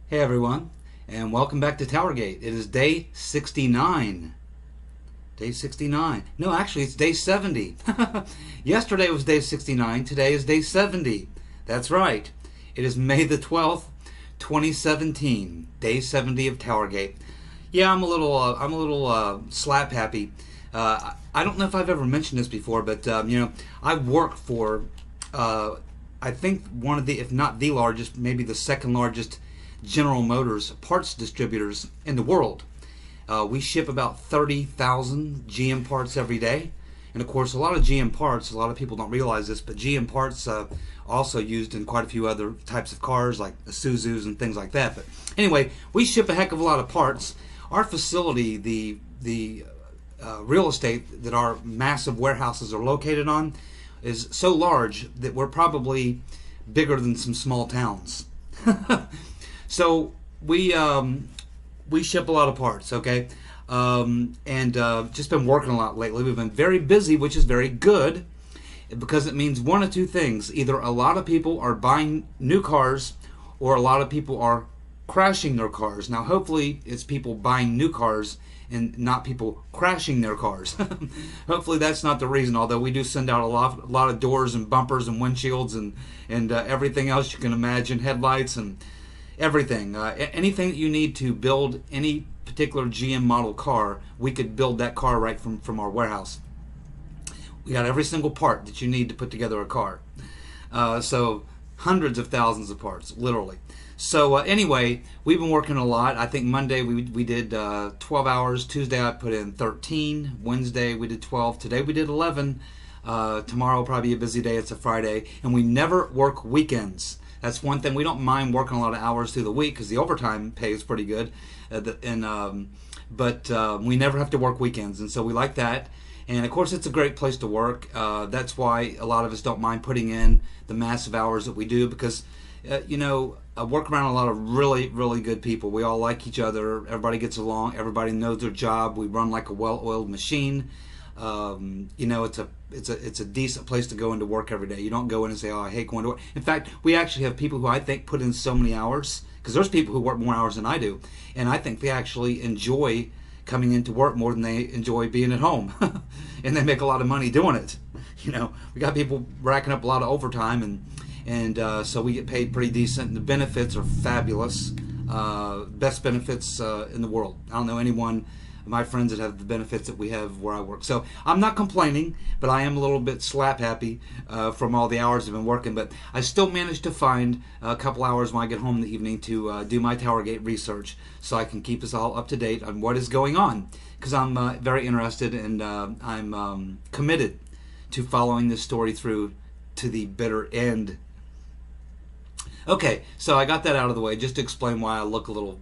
Hey everyone, and welcome back to TowerGate. It is day 69. Day 69. No, actually, it's day 70. Yesterday was day 69. Today is day 70. That's right. It is May the 12th, 2017. Day 70 of TowerGate. Yeah, I'm a little slap happy. I don't know if I've ever mentioned this before, but I work for, I think one of the, if not the largest, maybe the second largest General Motors parts distributors in the world. We ship about 30,000 GM parts every day. And of course, a lot of GM parts, a lot of people don't realize this, but GM parts also used in quite a few other types of cars like Isuzus and things like that. But anyway, we ship a heck of a lot of parts. Our facility, the real estate that our massive warehouses are located on, is so large that we're probably bigger than some small towns. So we ship a lot of parts, okay, and just been working a lot lately. We've been very busy, which is very good, because it means one of two things: either a lot of people are buying new cars, or a lot of people are crashing their cars. Now, hopefully, it's people buying new cars and not people crashing their cars. Hopefully, that's not the reason. Although we do send out a lot of doors and bumpers and windshields and everything else you can imagine, headlights and everything. Anything that you need to build any particular GM model car, we could build that car right from our warehouse. We got every single part that you need to put together a car. So hundreds of thousands of parts, literally. So anyway, we've been working a lot. I think Monday we did 12 hours. Tuesday I put in 13. Wednesday we did 12. Today we did 11. Tomorrow will probably be a busy day. It's a Friday. And we never work weekends. That's one thing. We don't mind working a lot of hours through the week because the overtime pay is pretty good, but we never have to work weekends, and so we like that. And of course, it's a great place to work. That's why a lot of us don't mind putting in the massive hours that we do, because I work around a lot of really, really good people. We all like each other. Everybody gets along. Everybody knows their job. We run like a well-oiled machine. It's a decent place to go into work every day. You don't go in and say, "Oh, I hate going to work." In fact, we actually have people who I think put in so many hours, because there's people who work more hours than I do, and I think they actually enjoy coming into work more than they enjoy being at home, and they make a lot of money doing it. We got people racking up a lot of overtime, and so we get paid pretty decent. And the benefits are fabulous, best benefits in the world. I don't know anyone, my friends, that have the benefits that we have where I work. So I'm not complaining, but I am a little bit slap happy from all the hours I've been working. But I still managed to find a couple hours when I get home in the evening to do my TowerGate research, so I can keep us all up to date on what is going on, because I'm very interested, and I'm committed to following this story through to the bitter end. Okay, so I got that out of the way just to explain why I look a little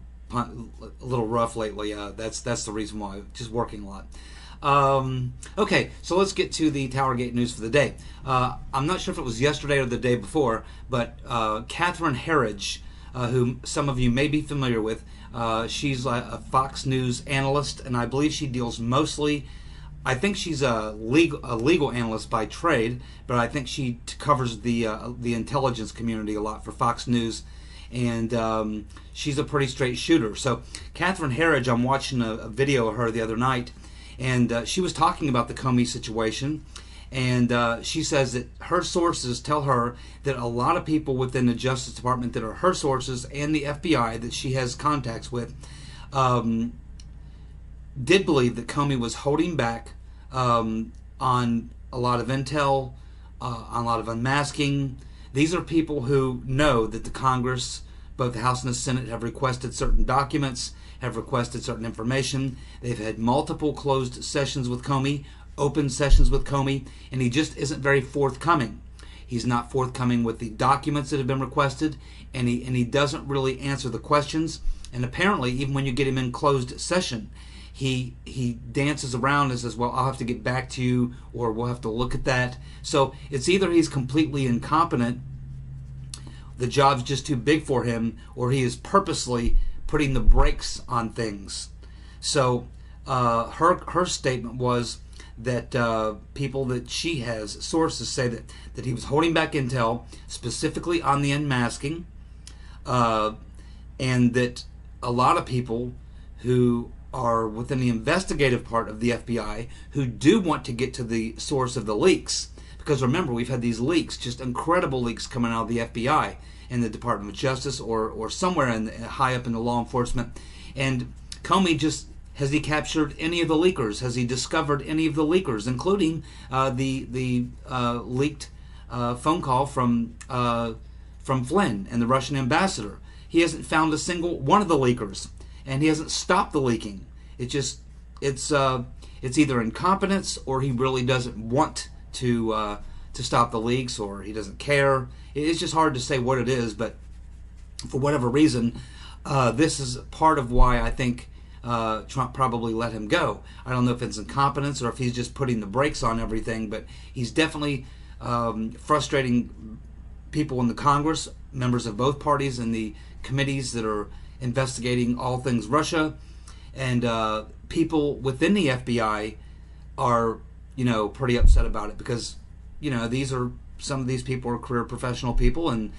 rough lately. That's the reason why. Just working a lot. Okay, so let's get to the TowerGate news for the day. I'm not sure if it was yesterday or the day before, but Catherine Herridge, who some of you may be familiar with, she's a Fox News analyst, and I believe she deals mostly. I think she's a legal analyst by trade, but I think she covers the intelligence community a lot for Fox News. And she's a pretty straight shooter. So Catherine Herridge, I'm watching a video of her the other night, and she was talking about the Comey situation, and she says that her sources tell her that a lot of people within the Justice Department that are her sources and the FBI that she has contacts with did believe that Comey was holding back on a lot of intel, on a lot of unmasking. These are people who know that the Congress, both the House and the Senate, have requested certain documents, have requested certain information. They've had multiple closed sessions with Comey, open sessions with Comey, and he just isn't very forthcoming. He's not forthcoming with the documents that have been requested, and he doesn't really answer the questions. And apparently, even when you get him in closed session, he dances around and says, "Well, I'll have to get back to you," or "We'll have to look at that." So it's either he's completely incompetent, the job's just too big for him, or he is purposely putting the brakes on things. So her statement was that people that she has, sources say that he was holding back intel, specifically on the unmasking, and that a lot of people who are within the investigative part of the FBI who do want to get to the source of the leaks. Because remember, we've had these leaks, just incredible leaks coming out of the FBI and the Department of Justice, or somewhere high up in the law enforcement. And Comey just, has he captured any of the leakers? Has he discovered any of the leakers, including the leaked phone call from Flynn and the Russian ambassador? He hasn't found a single one of the leakers, and he hasn't stopped the leaking. It's either incompetence, or he really doesn't want to stop the leaks, or he doesn't care. It's just hard to say what it is, but for whatever reason, this is part of why I think Trump probably let him go. I don't know if it's incompetence or if he's just putting the brakes on everything, but he's definitely frustrating people in the Congress, members of both parties in the committees that are investigating all things Russia, and people within the FBI are, pretty upset about it, because, some of these people are career professional people, and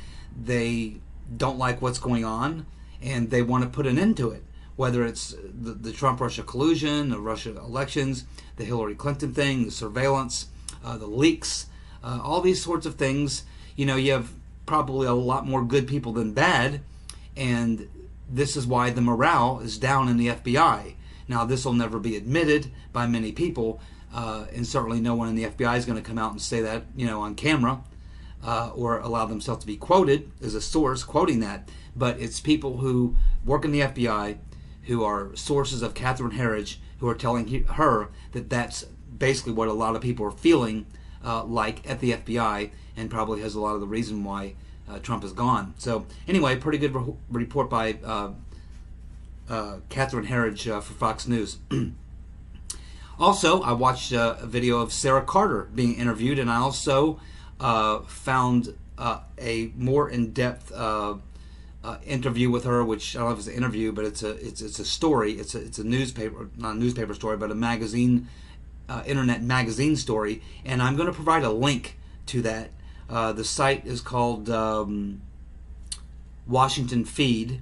they don't like what's going on, and they want to put an end to it. Whether it's the Trump-Russia collusion, the Russia elections, the Hillary Clinton thing, the surveillance, the leaks, all these sorts of things. You have probably a lot more good people than bad, and this is why the morale is down in the FBI. Now, this will never be admitted by many people, and certainly no one in the FBI is going to come out and say that, on camera, or allow themselves to be quoted as a source quoting that. But it's people who work in the FBI, who are sources of Catherine Herridge, who are telling her that that's basically what a lot of people are feeling like at the FBI, and probably has a lot of the reason why Trump is gone. So anyway, pretty good report by Catherine Herridge for Fox News. Also, I watched a video of Sara Carter being interviewed, and I also found a more in-depth interview with her, which I don't know if it's an interview, but it's a story. It's a newspaper, not a newspaper story, but a magazine, internet magazine story, and I'm going to provide a link to that. The site is called Washington Feed,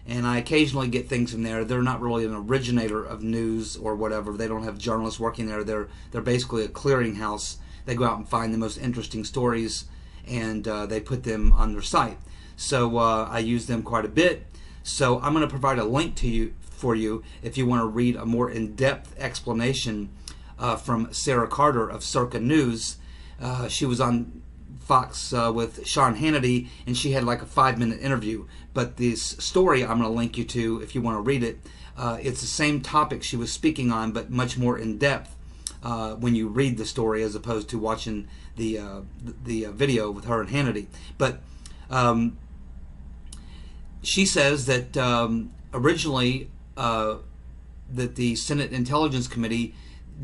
and I occasionally get things from there. They're not really an originator of news or whatever. They don't have journalists working there. They're basically a clearinghouse. They go out and find the most interesting stories, and they put them on their site. So I use them quite a bit. So I'm going to provide a link for you if you want to read a more in-depth explanation from Sara Carter of Circa News. She was on Fox with Sean Hannity, and she had like a 5-minute interview. But this story I'm going to link you to if you want to read it. It's the same topic she was speaking on, but much more in depth when you read the story as opposed to watching the video with her and Hannity. But she says that originally that the Senate Intelligence Committee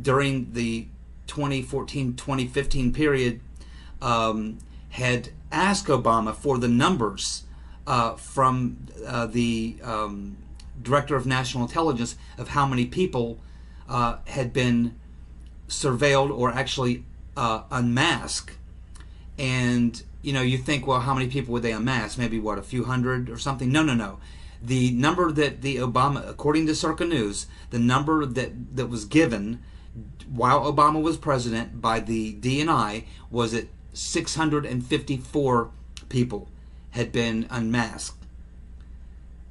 during the 2014-2015 period had asked Obama for the numbers from the Director of National Intelligence of how many people had been surveilled or actually unmasked. And you think, well, how many people would they unmask? Maybe what, a few hundred or something? No. The number that the Obama, according to Circa News, the number that was given while Obama was president by the DNI was that 654 people had been unmasked.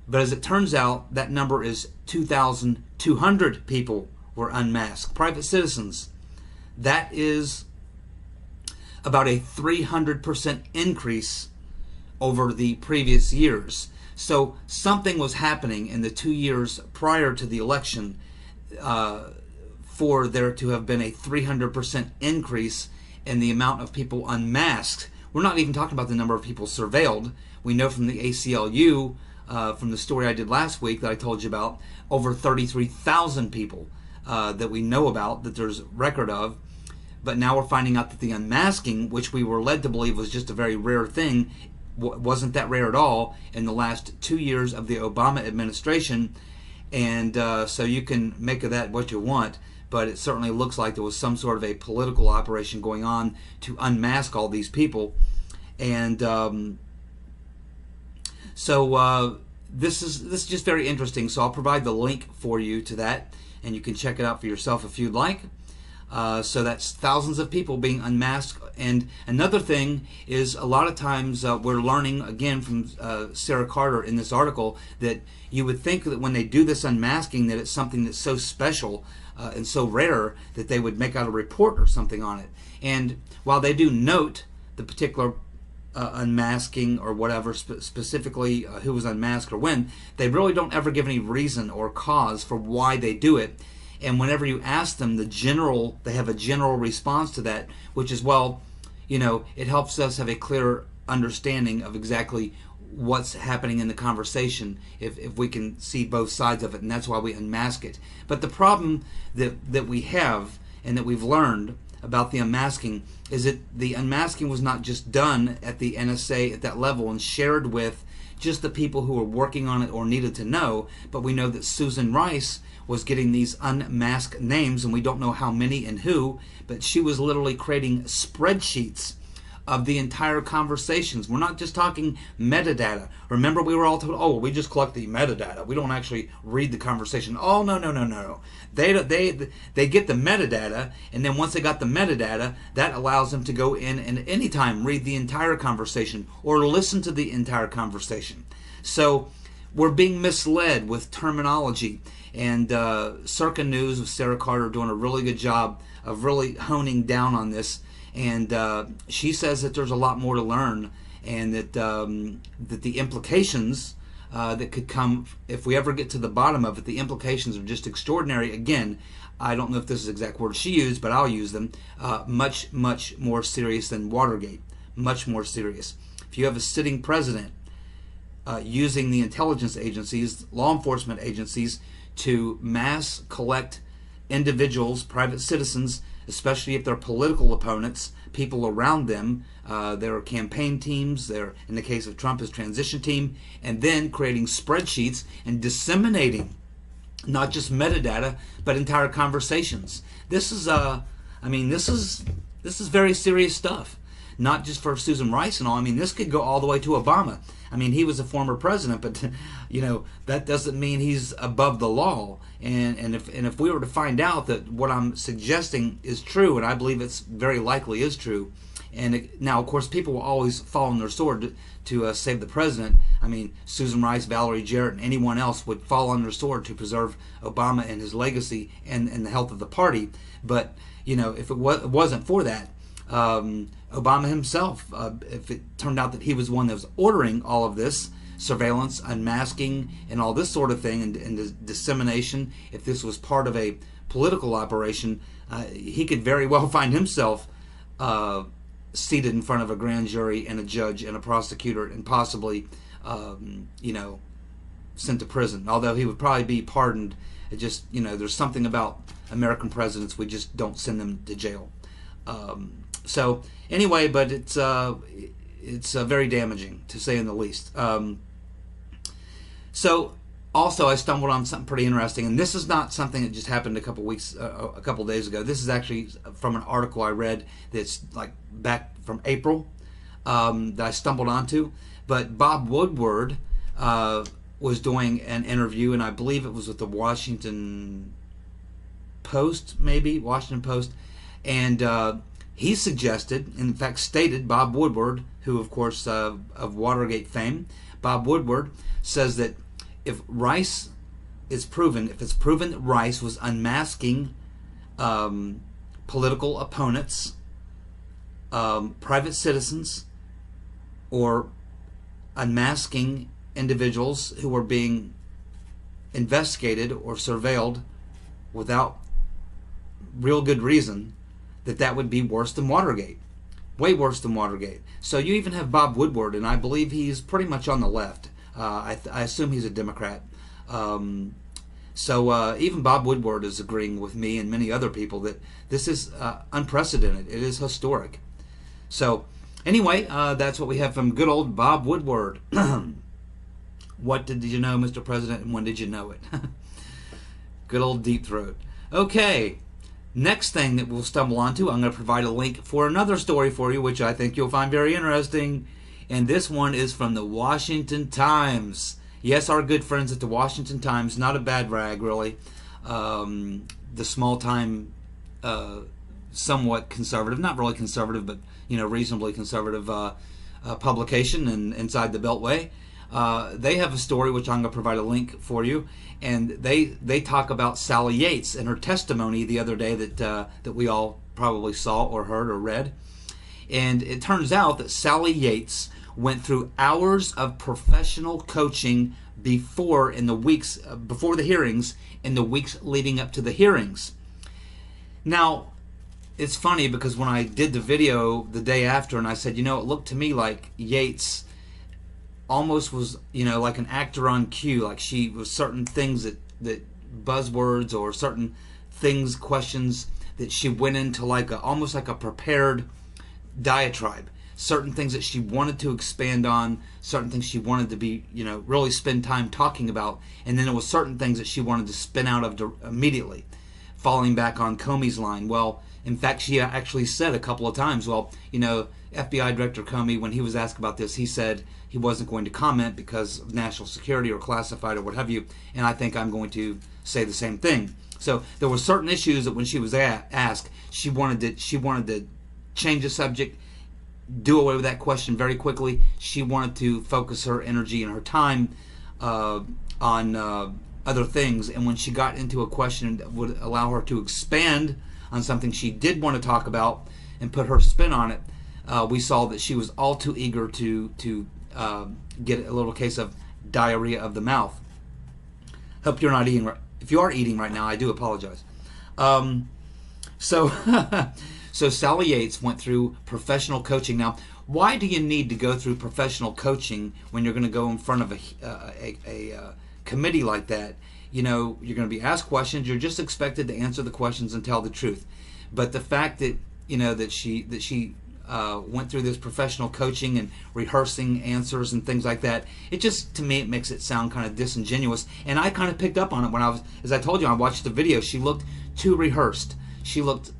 But as it turns out, that number is 2,200 people were unmasked, private citizens. That is about a 300% increase over the previous years. So something was happening in the 2 years prior to the election for there to have been a 300% increase in the amount of people unmasked. We're not even talking about the number of people surveilled. We know from the ACLU, from the story I did last week that I told you about, over 33,000 people that we know about, that there's record of. But now we're finding out that the unmasking, which we were led to believe was just a very rare thing, wasn't that rare at all in the last 2 years of the Obama administration. And so you can make of that what you want, but it certainly looks like there was some sort of a political operation going on to unmask all these people. And so this is just very interesting. So I'll provide the link for you to that, and you can check it out for yourself if you'd like. So that's thousands of people being unmasked. And another thing is, a lot of times we're learning, again, from Sara Carter in this article, that you would think that when they do this unmasking that it's something that's so special and so rare that they would make out a report or something on it. And while they do note the particular unmasking or whatever, specifically who was unmasked or when, they really don't ever give any reason or cause for why they do it. And whenever you ask them, they have a general response to that, which is, well, it helps us have a clearer understanding of exactly what's happening in the conversation if we can see both sides of it, and that's why we unmask it. But the problem that we have and that we've learned about the unmasking is that the unmasking was not just done at the NSA at that level and shared with just the people who were working on it or needed to know, but we know that Susan Rice was getting these unmasked names, and we don't know how many and who, but she was literally creating spreadsheets of the entire conversations. We're not just talking metadata. Remember, we were all told, oh, we just collect the metadata. We don't actually read the conversation. Oh, no. They get the metadata, and then once they got the metadata, that allows them to go in and anytime read the entire conversation or listen to the entire conversation. So we're being misled with terminology. And Circa News with Sara Carter doing a really good job of really honing down on this. And she says that there's a lot more to learn, and that the implications that could come if we ever get to the bottom of it, the implications are just extraordinary. Again, I don't know if this is the exact word she used, but I'll use them. Much more serious than Watergate. Much more serious. If you have a sitting president using the intelligence agencies, law enforcement agencies, to mass collect individuals, private citizens, especially if they're political opponents, people around them, their campaign teams, their, in the case of Trump, his transition team, and then creating spreadsheets and disseminating not just metadata, but entire conversations. This is, this is very serious stuff. Not just for Susan Rice and all. I mean, this could go all the way to Obama. I mean, he was a former president, but that doesn't mean he's above the law. And if we were to find out that what I'm suggesting is true, and I believe it's very likely is true, now of course people will always fall on their sword to save the president. I mean, Susan Rice, Valerie Jarrett, and anyone else would fall on their sword to preserve Obama and his legacy and the health of the party. But if it wasn't for that, Obama himself, if it turned out that he was one that was ordering all of this surveillance, unmasking, and all this sort of thing, and the dissemination, if this was part of a political operation, he could very well find himself seated in front of a grand jury and a judge and a prosecutor, and possibly, sent to prison. Although he would probably be pardoned. It just, there's something about American presidents, we just don't send them to jail. So anyway, but it's very damaging, to say in the least. So also I stumbled on something pretty interesting, and this is not something that just happened a couple days ago. This is actually from an article I read that's like back from April that I stumbled onto. But Bob Woodward was doing an interview, and I believe it was with the Washington Post, and he suggested, in fact stated, Bob Woodward, who of course of Watergate fame, Bob Woodward says that if it's proven that Rice was unmasking political opponents, private citizens, or unmasking individuals who were being investigated or surveilled without real good reason, that would be worse than Watergate. Way worse than Watergate. So you even have Bob Woodward, and I believe he's pretty much on the left. I assume he's a Democrat. So even Bob Woodward is agreeing with me and many other people that this is unprecedented. It is historic. So anyway, that's what we have from good old Bob Woodward. What did you know, Mr. President, and when did you know it? Good old deep throat. Okay. Next thing that we'll stumble onto, I'm going to provide a link for another story for you, which I think you'll find very interesting. And this one is from the Washington Times. Yes, our good friends at the Washington Times, not a bad rag, really. The small-time, somewhat conservative, not really conservative, but reasonably conservative publication inside the Beltway. They have a story which I'm going to provide a link for you, and they talk about Sally Yates and her testimony the other day that we all probably saw or heard or read. And it turns out that Sally Yates went through hours of professional coaching before the hearings, in the weeks leading up to the hearings. Now, it's funny because when I did the video the day after, and I said, it looked to me like Yates almost was, like an actor on cue, like she was certain things that buzzwords or certain things, questions that she went into almost like a prepared diatribe. Certain things that she wanted to expand on, certain things she wanted to be, really spend time talking about, and then there was certain things that she wanted to spin out of immediately, falling back on Comey's line. Well, in fact, she actually said a couple of times, FBI Director Comey, when he was asked about this, he said he wasn't going to comment because of national security or classified or what have you, and I think I'm going to say the same thing. So there were certain issues that when she was asked, she wanted to change the subject, do away with that question very quickly. She wanted to focus her energy and her time on other things, and when she got into a question that would allow her to expand on something she did want to talk about and put her spin on it, we saw that she was all too eager to get a little case of diarrhea of the mouth. Hope you're not eating. If you are eating right now, I do apologize. So Sally Yates went through professional coaching. Now, why do you need to go through professional coaching when you're going to go in front of a committee like that? You're going to be asked questions. You're just expected to answer the questions and tell the truth. But the fact that that she went through this professional coaching and rehearsing answers and things like that, it just, to me, it makes it sound kind of disingenuous. And I kind of picked up on it when as I told you, I watched the video. She looked too rehearsed. She looked,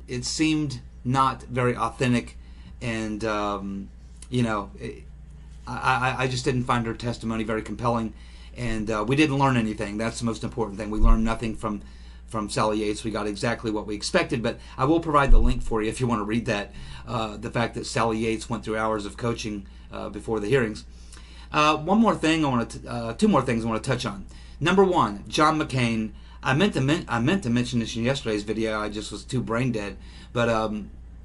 it seemed not very authentic, and I just didn't find her testimony very compelling, and we didn't learn anything. That's the most important thing. We learned nothing from Sally Yates. We got exactly what we expected, but I will provide the link for you if you want to read that, the fact that Sally Yates went through hours of coaching before the hearings. One more thing two more things I want to touch on. Number one, John McCain. I meant to mention this in yesterday's video. I just was too brain dead. But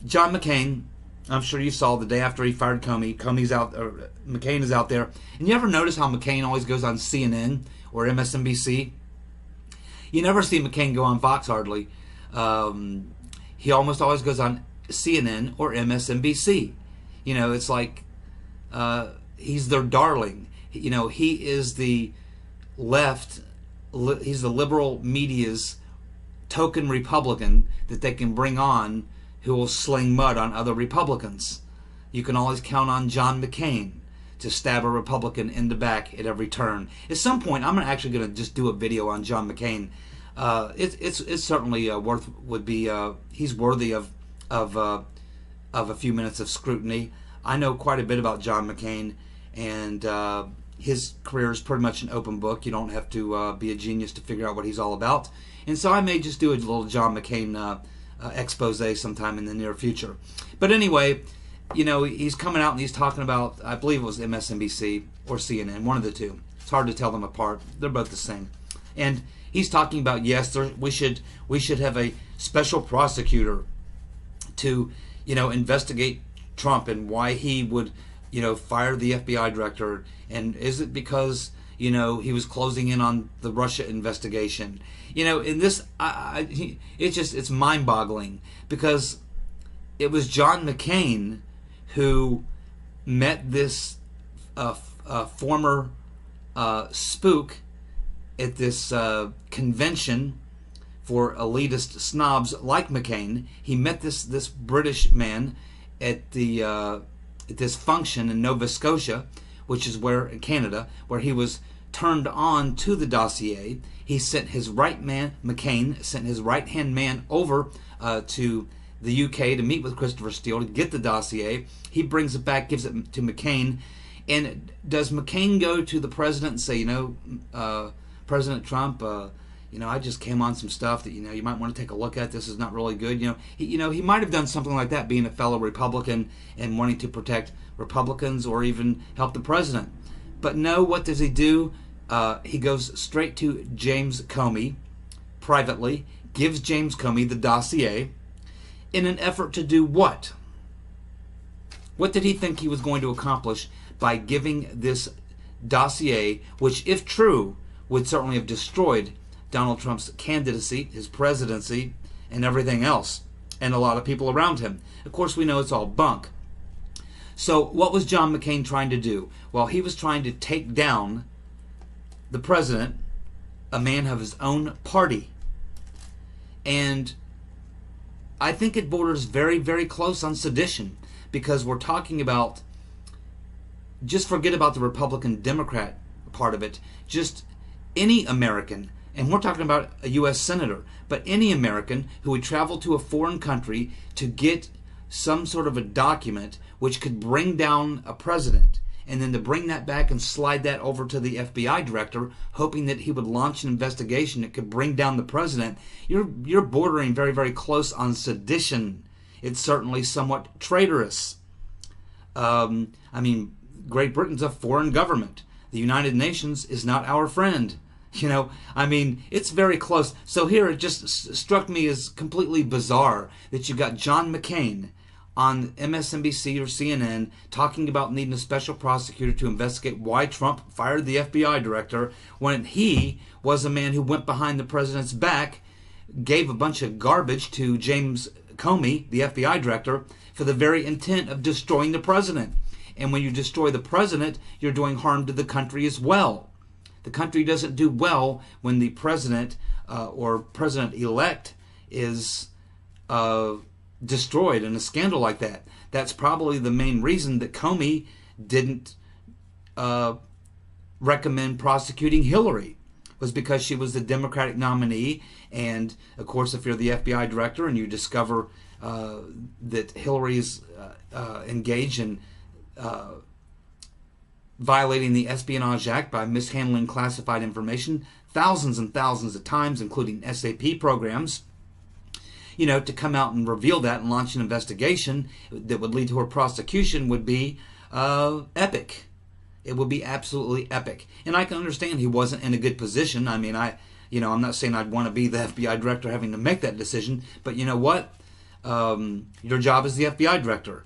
John McCain, I'm sure you saw the day after he fired Comey. McCain is out there. And you ever notice how McCain always goes on CNN or MSNBC? You never see McCain go on Fox hardly. He almost always goes on CNN or MSNBC. It's like he's their darling. He is the left. He's the liberal media's token Republican that they can bring on, who will sling mud on other Republicans. You can always count on John McCain to stab a Republican in the back at every turn. At some point, I'm actually going to just do a video on John McCain. It's certainly he's worthy of a few minutes of scrutiny. I know quite a bit about John McCain, and his career is pretty much an open book. You don't have to be a genius to figure out what he's all about. And so I may just do a little John McCain expose sometime in the near future. But anyway, he's coming out and he's talking about, I believe it was MSNBC or CNN, one of the two. It's hard to tell them apart. They're both the same. And he's talking about, yes, we should have a special prosecutor to, investigate Trump and why he would, fire the FBI director. And is it because, he was closing in on the Russia investigation? In this, it's mind-boggling, because it was John McCain who met this former spook at this convention for elitist snobs like McCain. He met this British man at this function in Nova Scotia, which is in Canada, where he was turned on to the dossier. He sent his McCain sent his right-hand man over to the UK to meet with Christopher Steele to get the dossier. He brings it back, gives it to McCain, And does McCain go to the president and say, President Trump, I just came on some stuff that you might want to take a look at. This is not really good. He might have done something like that, being a fellow Republican and wanting to protect Republicans or even help the president. But no, what does he do? He goes straight to James Comey privately, gives James Comey the dossier in an effort to do what? What did he think he was going to accomplish by giving this dossier, which, if true, would certainly have destroyed Donald Trump's candidacy, his presidency, and everything else, and a lot of people around him? Of course, we know it's all bunk. So what was John McCain trying to do? Well, he was trying to take down the president, a man of his own party. And I think it borders very, very close on sedition, because we're talking about, just forget about the Republican-Democrat part of it, just any American, and we're talking about a U.S. senator, but any American who would travel to a foreign country to get some sort of a document which could bring down a president, and then to bring that back and slide that over to the FBI director, hoping that he would launch an investigation that could bring down the president, you're bordering very, very close on sedition. It's certainly somewhat traitorous. Great Britain's a foreign government. The United Nations is not our friend. It's very close. So here it just struck me as completely bizarre that you got John McCain on MSNBC or CNN talking about needing a special prosecutor to investigate why Trump fired the FBI director, when he was a man who went behind the president's back, gave a bunch of garbage to James Comey, the FBI director, for the very intent of destroying the president. And when you destroy the president, you're doing harm to the country as well. The country doesn't do well when the president or president-elect is destroyed in a scandal like that. That's probably the main reason that Comey didn't recommend prosecuting Hillary, was because she was the Democratic nominee. And of course, if you're the FBI director and you discover that Hillary is engaged in violating the Espionage Act by mishandling classified information thousands and thousands of times, including SAP programs, to come out and reveal that and launch an investigation that would lead to her prosecution would be epic. It would be absolutely epic. And I can understand he wasn't in a good position. I'm not saying I'd want to be the FBI director having to make that decision, but you know what? Your job is the FBI director,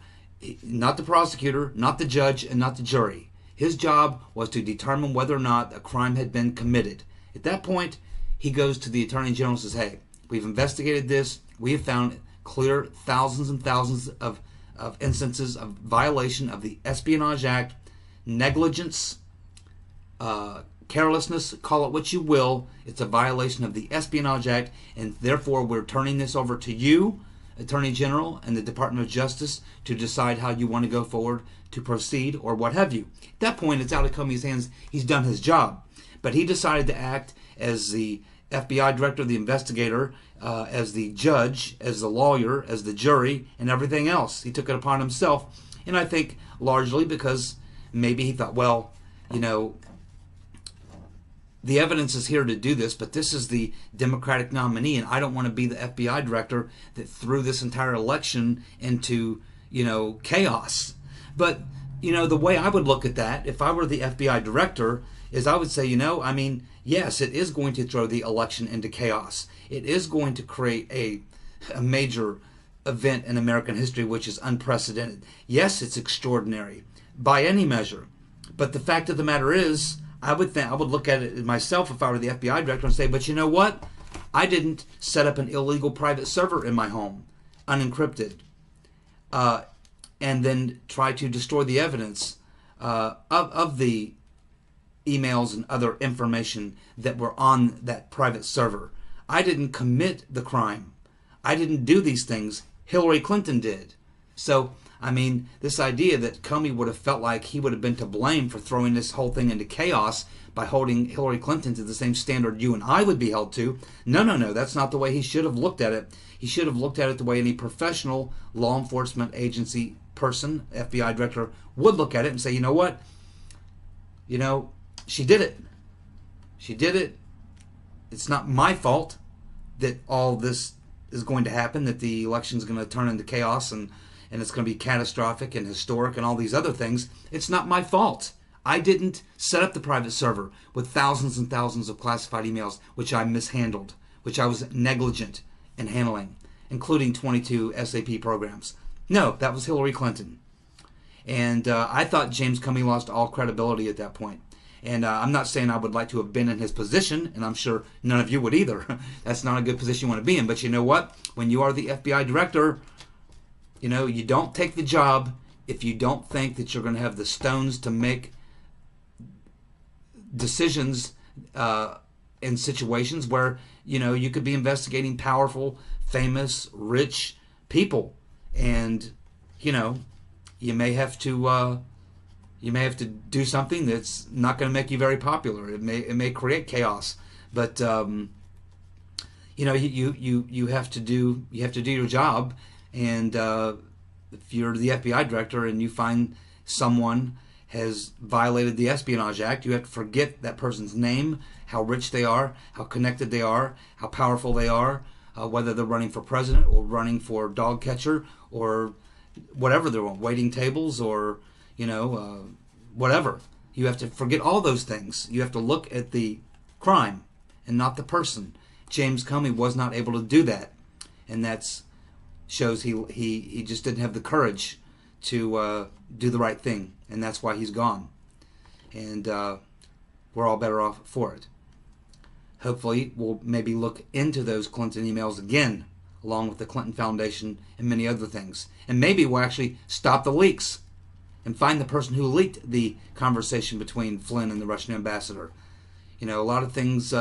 not the prosecutor, not the judge, and not the jury. His job was to determine whether or not a crime had been committed. At that point, he goes to the Attorney General and says, hey, we've investigated this. We have found clear thousands and thousands of instances of violation of the Espionage Act, negligence, carelessness, call it what you will. It's a violation of the Espionage Act, and therefore we're turning this over to you, Attorney General, and the Department of Justice to decide how you want to go forward to proceed or what have you. At that point, it's out of Comey's hands. He's done his job. But he decided to act as the FBI director, the investigator, as the judge, as the lawyer, as the jury, and everything else. He took it upon himself. And I think largely because maybe he thought, well, the evidence is here to do this, but this is the Democratic nominee, and I don't want to be the FBI director that threw this entire election into, chaos. But, the way I would look at that, if I were the FBI director, is I would say, yes, it is going to throw the election into chaos. It is going to create a major event in American history which is unprecedented. Yes, it's extraordinary by any measure. But the fact of the matter is, I would look at it myself if I were the FBI director and say, but you know what? I didn't set up an illegal private server in my home, unencrypted, and then try to destroy the evidence of the emails and other information that were on that private server. I didn't commit the crime. I didn't do these things. Hillary Clinton did. So, this idea that Comey would have felt like he would have been to blame for throwing this whole thing into chaos by holding Hillary Clinton to the same standard you and I would be held to. No, that's not the way he should have looked at it. He should have looked at it the way any professional law enforcement agency person, FBI director, would look at it and say, you know what? you know, she did it. She did it. It's not my fault that all this is going to happen, that the election is going to turn into chaos and it's going to be catastrophic and historic and all these other things. It's not my fault. I didn't set up the private server with thousands and thousands of classified emails, which I mishandled, which I was negligent in handling, including 22 SAP programs. No, that was Hillary Clinton. And I thought James Comey lost all credibility at that point. And I'm not saying I would like to have been in his position, and I'm sure none of you would either. That's not a good position you want to be in. But you know what? When you are the FBI director, you know, you don't take the job if you don't think that you're going to have the stones to make decisions in situations where, you know, you could be investigating powerful, famous, rich people. And, you know, you may have to do something that's not going to make you very popular. It may create chaos, but you know, you have to do your job. And if you're the FBI director and you find someone has violated the Espionage Act, you have to forget that person's name, how rich they are, how connected they are, how powerful they are, whether they're running for president or running for dog catcher or whatever they're on, waiting tables or, you know, whatever. You have to forget all those things. You have to look at the crime and not the person. James Comey was not able to do that, and that's shows he just didn't have the courage to do the right thing, and that's why he's gone. And we're all better off for it. Hopefully, we'll maybe look into those Clinton emails again, along with the Clinton Foundation and many other things. And maybe we'll actually stop the leaks and find the person who leaked the conversation between Flynn and the Russian ambassador. You know, a lot of things,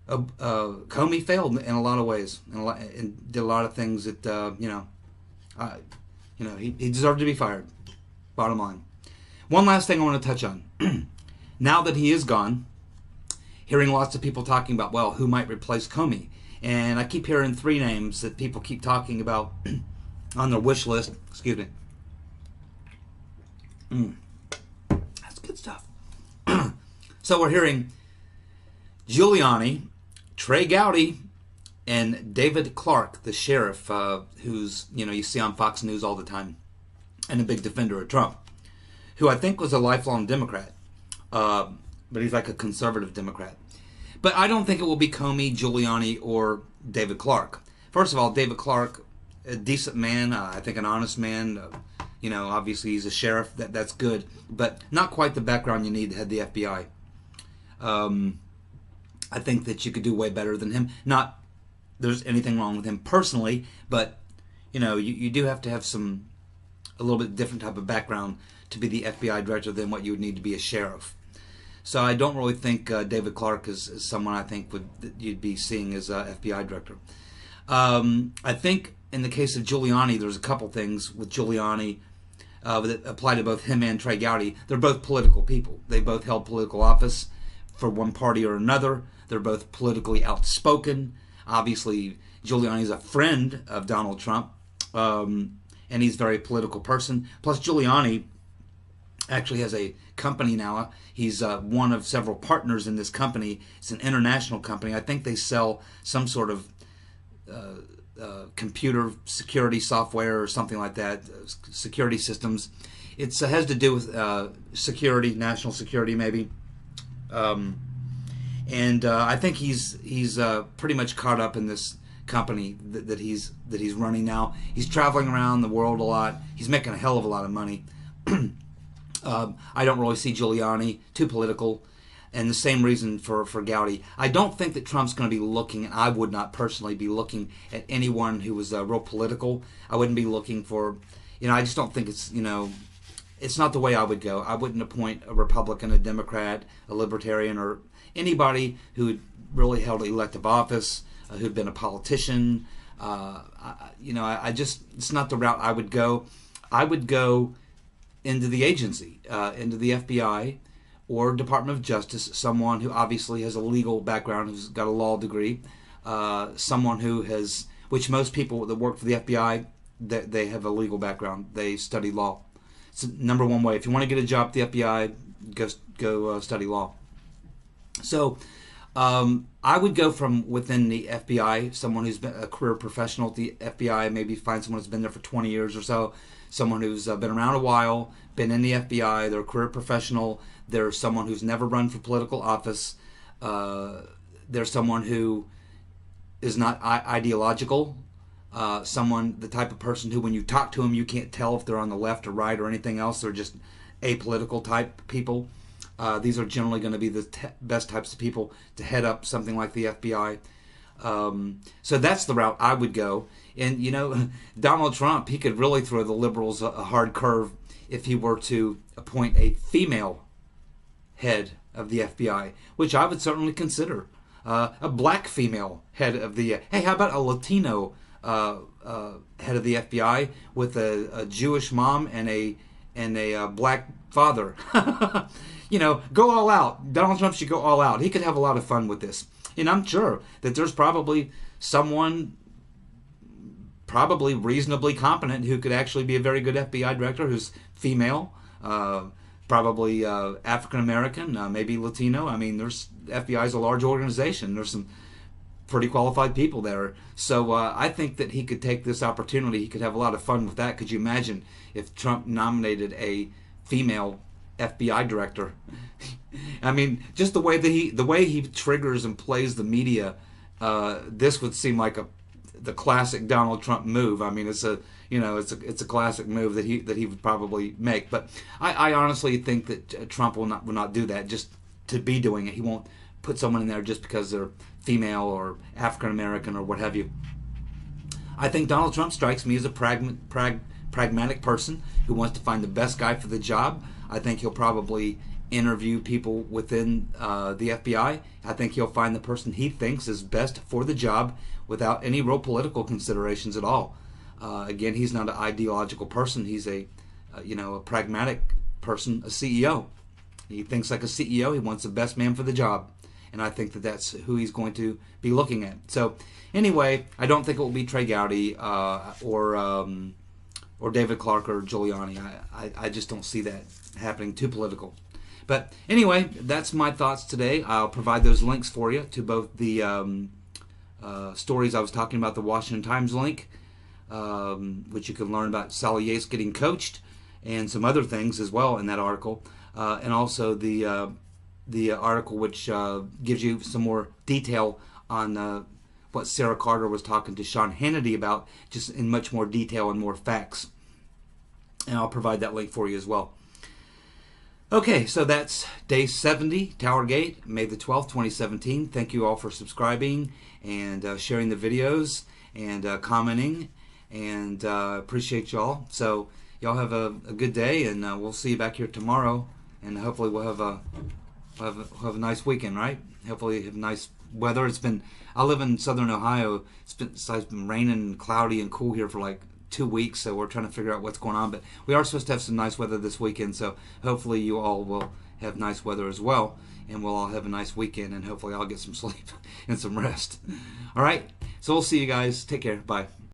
Comey failed in a lot of ways, and did a lot of things that, he deserved to be fired, bottom line. One last thing I want to touch on. Now that he is gone, hearing lots of people talking about, well, who might replace Comey? And I keep hearing three names that people keep talking about on their wish list. Excuse me. That's good stuff. So we're hearing Giuliani, Trey Gowdy, and David Clark, the sheriff, who's, you know, you see on Fox News all the time, and a big defender of Trump, who I think was a lifelong Democrat, but he's like a conservative Democrat. But I don't think it will be Comey, Giuliani, or David Clark. First of all, David Clark, a decent man, I think an honest man. You know, obviously he's a sheriff. That's good, but not quite the background you need to head the FBI. I think that you could do way better than him. Not there's anything wrong with him personally, but you know, you do have to have a little bit different type of background to be the FBI director than what you would need to be a sheriff. So I don't really think David Clark is someone I think you'd be seeing as FBI director. I think in the case of Giuliani, there's a couple things with Giuliani that apply to both him and Trey Gowdy. They're both political people. They both held political office for one party or another. They're both politically outspoken. Obviously, Giuliani's a friend of Donald Trump, and he's a very political person. Plus, Giuliani actually has a company now. He's one of several partners in this company. It's an international company. I think they sell some sort of computer security software or something like that, security systems. It has to do with security, national security maybe. And I think he's pretty much caught up in this company that he's running now. He's traveling around the world a lot. He's making a hell of a lot of money. I don't really see Giuliani, too political, and the same reason for Gowdy. I don't think that Trump's going to be looking, and I would not personally be looking at anyone who was real political. I wouldn't be looking for, I just don't think it's, it's not the way I would go. I wouldn't appoint a Republican, a Democrat, a Libertarian, or anybody who had really held elective office, who'd been a politician. It's not the route I would go. I would go into the agency, into the FBI or Department of Justice, someone who obviously has a legal background, who's got a law degree, someone who has, which most people that work for the FBI, they have a legal background. They study law. It's the number one way. If you want to get a job at the FBI, go study law. So I would go from within the FBI, someone who's been a career professional at the FBI, maybe find someone who's been there for 20 years or so, someone who's been around a while, been in the FBI, they're a career professional, they're someone who's never run for political office, they're someone who is not ideological, someone, the type of person who when you talk to them you can't tell if they're on the left or right or anything else, they're just apolitical type people. These are generally going to be the best types of people to head up something like the FBI. So that's the route I would go. And, you know, Donald Trump, he could really throw the liberals a hard curve if he were to appoint a female head of the FBI, which I would certainly consider. A black female head of the... Hey, how about a Latino head of the FBI with a Jewish mom and a black father? You know, go all out. Donald Trump should go all out. He could have a lot of fun with this. And I'm sure that there's probably someone probably reasonably competent who could actually be a very good FBI director who's female, probably African American, maybe Latino. I mean, FBI is a large organization. There's some pretty qualified people there. So I think that he could take this opportunity. He could have a lot of fun with that. Could you imagine if Trump nominated a female FBI director? I mean, just the way he triggers and plays the media, this would seem like the classic Donald Trump move. I mean, it's a classic move that he would probably make. But I honestly think that Trump will not do that just to be doing it. He won't put someone in there just because they're female or African American or what have you. I think Donald Trump strikes me as a pragmatic person who wants to find the best guy for the job. I think he'll probably interview people within the FBI. I think he'll find the person he thinks is best for the job without any real political considerations at all. Again, he's not an ideological person. He's a pragmatic person, a CEO. He thinks like a CEO. He wants the best man for the job. And I think that that's who he's going to be looking at. So anyway, I don't think it will be Trey Gowdy or David Clark or Giuliani. I just don't see that happening. Too political. But anyway, that's my thoughts today. I'll provide those links for you to both the stories I was talking about, the Washington Times link, which you can learn about Sally Yates getting coached, and some other things as well in that article, and also the article which gives you some more detail on what Sarah Carter was talking to Sean Hannity about, just in much more detail and more facts. And I'll provide that link for you as well. Okay, so that's day 70, TowerGate, May the 12th, 2017. Thank you all for subscribing and sharing the videos and commenting, and appreciate y'all. So y'all have a good day, and we'll see you back here tomorrow, and hopefully we'll have a nice weekend, right? Hopefully have nice weather. I live in southern Ohio. It's been raining and cloudy and cool here for like 2 weeks, so we're trying to figure out what's going on. But we are supposed to have some nice weather this weekend, so hopefully you all will have nice weather as well, and we'll all have a nice weekend, and hopefully I'll get some sleep and some rest. All right, so we'll see you guys. Take care. Bye.